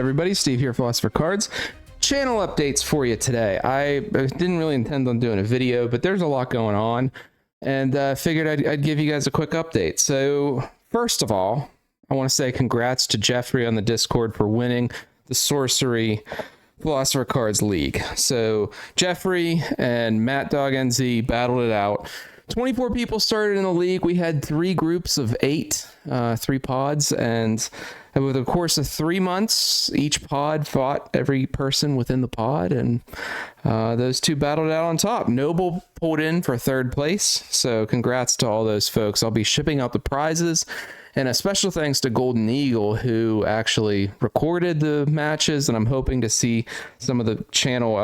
everybody? Steve here, Philosopher Cards. Channel updates for you today. I didn't really intend on doing a video, but there's a lot going on, and figured I'd give you guys a quick update. So first of all, I want to say congrats to Jeffrey on the Discord for winning the Sorcery Philosopher Cards League. So Jeffrey and Matt Dog NZ battled it out. 24 people started in the league. We had 3 groups of 8, 3 pods, and over the course of 3 months, each pod fought every person within the pod, and those 2 battled out on top. Noble pulled in for 3rd place, so congrats to all those folks. I'll be shipping out the prizes, and a special thanks to Golden Eagle, who actually recorded the matches, and I'm hoping to see some of the channel,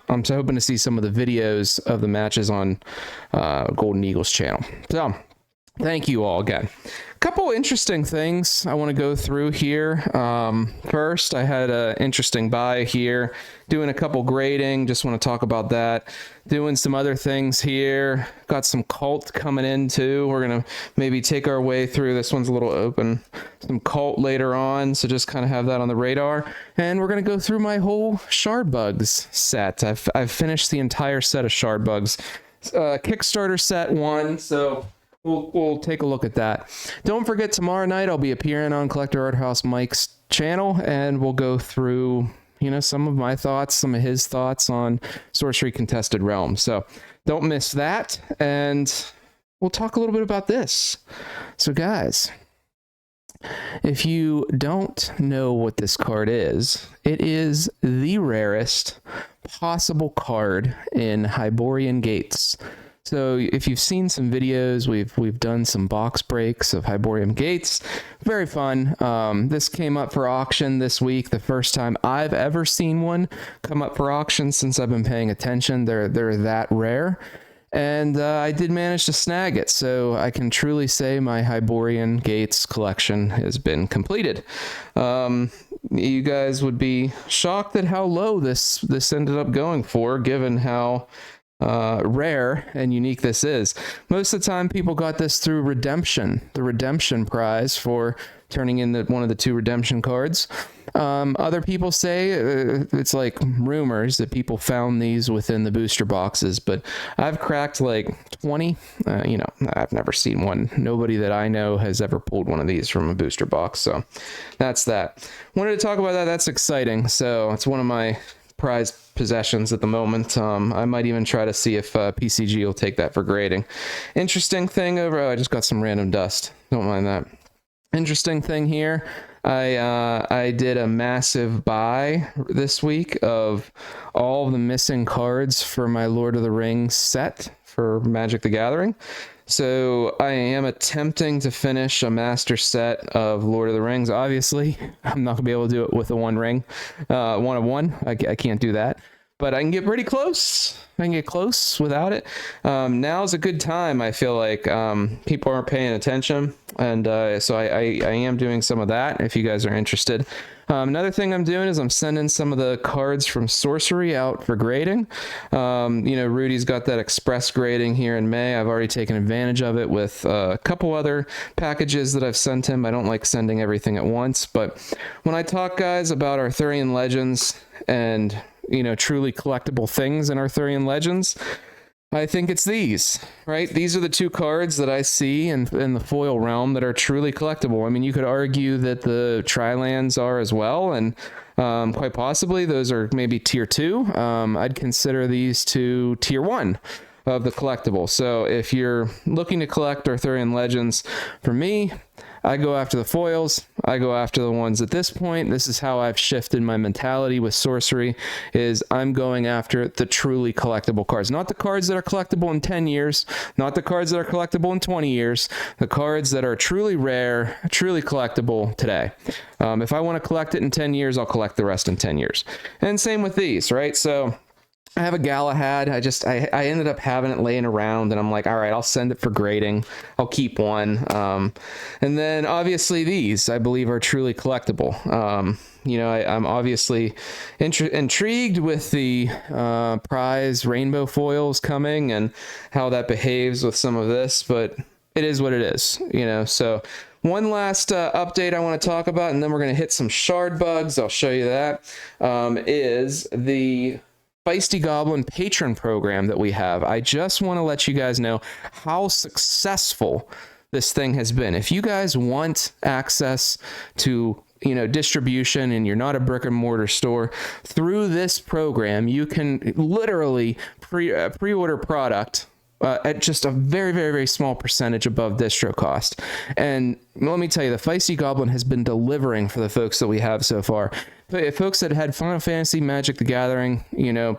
I'm hoping to see some of the videos of the matches on Golden Eagle's channel. So, thank you all again. Couple interesting things I want to go through here. First, I had an interesting buy here, doing a couple grading, just want to talk about that. Doing some other things here, got some cult coming in too. We're going to maybe take our way through, this one's a little open, some cult later on, so just kind of have that on the radar. And we're going to go through my whole Shard Bugs set. I've finished the entire set of Shard Bugs. Kickstarter set 1, so We'll take a look at that. Don't forget, tomorrow night I'll be appearing on Collector Art House Mike's channel, and we'll go through, some of my thoughts, some of his thoughts on Sorcery Contested Realm. So don't miss that, and we'll talk a little bit about this. So guys, if you don't know what this card is, it is the rarest possible card in Hyborean Gates. So if you've seen some videos, we've done some box breaks of Hyborean Gates. Very fun. This came up for auction this week. The first time I've ever seen one come up for auction since I've been paying attention. They're that rare. And I did manage to snag it. So I can truly say my Hyborean Gates collection has been completed. You guys would be shocked at how low this ended up going for, given how rare and unique this is. Most of the time people got this through redemption, the redemption prize for turning in one of the 2 redemption cards. Other people say it's like rumors that people found these within the booster boxes, but I've cracked like 20. I've never seen one. Nobody that I know has ever pulled one of these from a booster box, so that's that. Wanted to talk about that. That's exciting. So it's one of my prized possessions at the moment. I might even try to see if PCG will take that for grading. Interesting thing I just got some random dust. Don't mind that. Interesting thing here. I did a massive buy this week of all of the missing cards for my Lord of the Rings set for Magic the Gathering. So I am attempting to finish a master set of Lord of the Rings. Obviously, I'm not going to be able to do it with a 1 ring, 1 of 1. I can't do that, but I can get pretty close. I can get close without it. Now's a good time. I feel like people aren't paying attention, and so I am doing some of that if you guys are interested. Another thing I'm doing is I'm sending some of the cards from Sorcery out for grading. Rudy's got that express grading here in May. I've already taken advantage of it with a couple other packages that I've sent him. I don't like sending everything at once, but when I talk, guys, about Arthurian Legends and truly collectible things in Arthurian Legends, I think it's these, right? These are the 2 cards that I see in the foil realm that are truly collectible. I mean, you could argue that the Tri-Lands are as well, and quite possibly those are maybe tier 2. I'd consider these 2 tier 1 of the collectible. So if you're looking to collect Arthurian Legends, for me, I go after the foils. I go after the ones at this point. This is how I've shifted my mentality with Sorcery, is I'm going after the truly collectible cards. Not the cards that are collectible in 10 years, not the cards that are collectible in 20 years, the cards that are truly rare, truly collectible today. If I want to collect it in 10 years, I'll collect the rest in 10 years. And same with these, right? So I have a Galahad. I ended up having it laying around, and I'm like, all right, I'll send it for grading. I'll keep one. And then obviously these, I believe, are truly collectible. I'm obviously intrigued with the prize rainbow foils coming and how that behaves with some of this, but it is what it is, so One last update I want to talk about, and then we're going to hit some shard bugs. I'll show you that. Is the Feisty Goblin patron program that we have. I just want to let you guys know how successful this thing has been. If you guys want access to distribution and you're not a brick and mortar store, through this program you can literally pre-order product at just a very, very, very small percentage above distro cost. And let me tell you, the Feisty Goblin has been delivering for the folks that we have so far. Folks that had Final Fantasy, Magic the Gathering,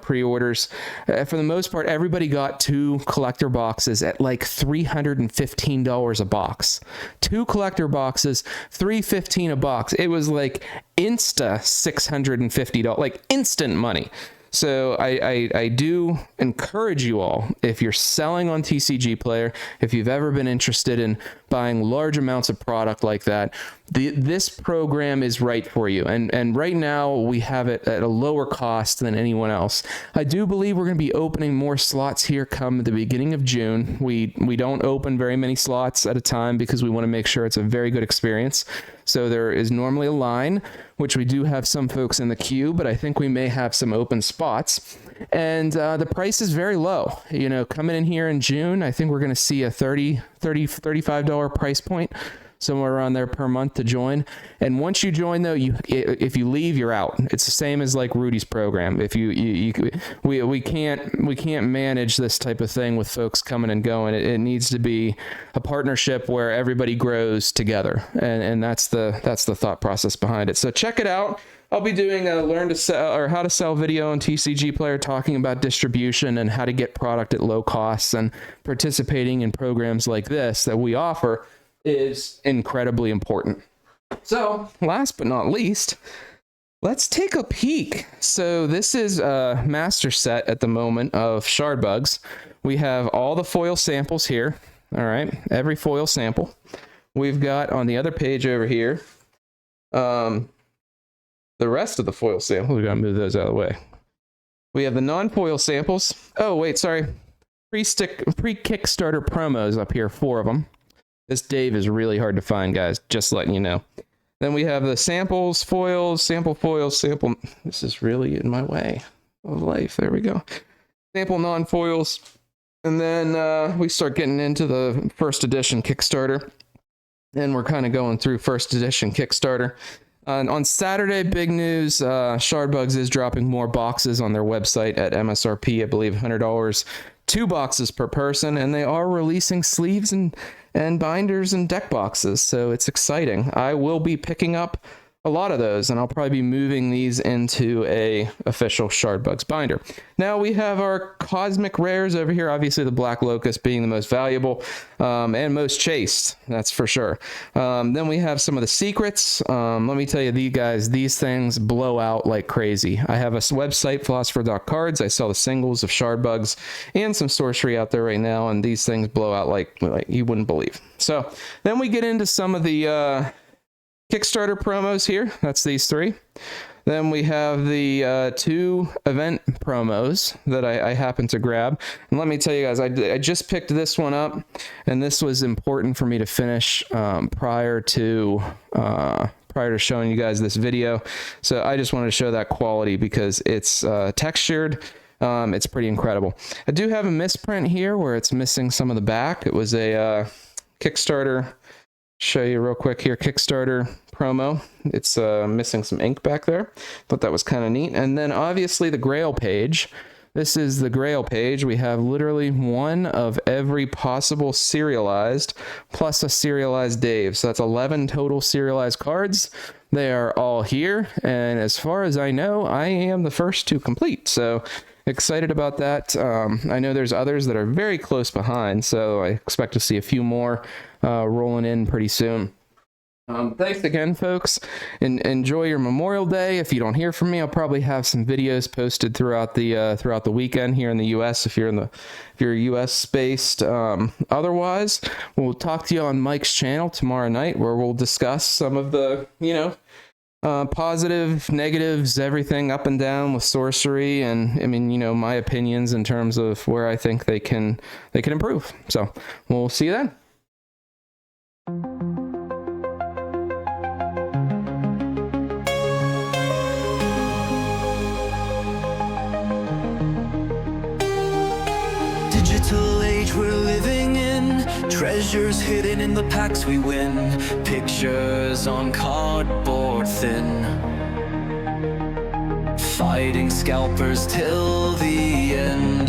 pre-orders, for the most part, everybody got 2 collector boxes at like $315 a box. 2 collector boxes, $315 a box. It was like insta $650, like instant money. So I do encourage you all, if you're selling on TCG Player, if you've ever been interested in buying large amounts of product like that, this program is right for you. And right now we have it at a lower cost than anyone else. I do believe we're going to be opening more slots here come the beginning of June. We don't open very many slots at a time because we want to make sure it's a very good experience. So there is normally a line, which we do have some folks in the queue, but I think we may have some open spots. And the price is very low. Coming in here in June, I think we're going to see a $35 price point, somewhere around there per month to join. And once you join, though, if you leave, you're out. It's the same as like Rudy's program. If we can't manage this type of thing with folks coming and going. It needs to be a partnership where everybody grows together, and that's the thought process behind it. So check it out. I'll be doing a learn to sell or how to sell video on TCG Player, talking about distribution and how to get product at low costs, and participating in programs like this that we offer is incredibly important. So last but not least, let's take a peek. So this is a master set at the moment of shard bugs. We have all the foil samples here. All right, every foil sample. We've got on the other page over here the rest of the foil samples. We gotta move those out of the way. We have the non-foil samples. Oh wait, sorry, pre-Kickstarter promos up here, 4 of them. This Dave is really hard to find, guys, just letting you know. Then we have the samples, foils, sample foils, sample. This is really in my way of life. There we go. Sample non-foils. And then we start getting into the first edition Kickstarter. And we're kind of going through first edition Kickstarter. On Saturday, big news, Shardbugs is dropping more boxes on their website at MSRP, I believe $100, 2 boxes per person, and they are releasing sleeves and binders and deck boxes, so it's exciting. I will be picking up a lot of those, and I'll probably be moving these into a official Shardbugs binder. Now we have our cosmic rares over here, obviously the Black Locust being the most valuable and most chased, that's for sure. Then we have some of the secrets. Let me tell you, these things blow out like crazy. I have a website, Philosopher.cards. I sell the singles of Shardbugs and some sorcery out there right now, and these things blow out like you wouldn't believe. So then we get into some of the Kickstarter promos here. That's these 3. Then we have the 2 event promos that I happened to grab. And let me tell you guys, I just picked this one up, and this was important for me to finish prior to showing you guys this video. So I just wanted to show that quality because it's textured. It's pretty incredible. I do have a misprint here where it's missing some of the back. It was a Kickstarter. Show you real quick here, Kickstarter promo. It's missing some ink back there. Thought that was kind of neat. And then obviously the Grail page. This is the Grail page. We have literally 1 of every possible serialized, plus a serialized Dave. So that's 11 total serialized cards. They are all here, and as far as I know, I am the first to complete. So excited about that. I know there's others that are very close behind, so I expect to see a few more rolling in pretty soon. Thanks again, folks, and enjoy your Memorial Day. If you don't hear from me, I'll probably have some videos posted throughout the weekend here in the U.S. If you're U.S. based. Otherwise, we'll talk to you on Mike's channel tomorrow night, where we'll discuss some of the positive, negatives, everything up and down with sorcery, and I mean, my opinions in terms of where I think they can improve. So we'll see you then. digital age we're living in. Treasures hidden in the packs we win. Pictures on cardboard thin. Fighting scalpers till the end.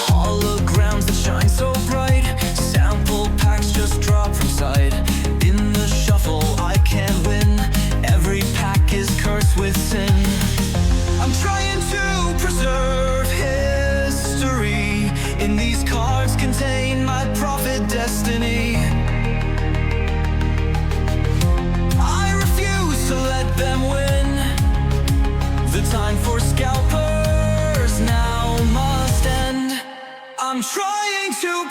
Holograms that shine so bright. Sample packs just drop from sight. In the shuffle I can't win. Every pack is cursed with sin. I'm trying to preserve history. In these cards contain my prophet destiny. I refuse to let them win. The time for scalpers now must end. I'm trying to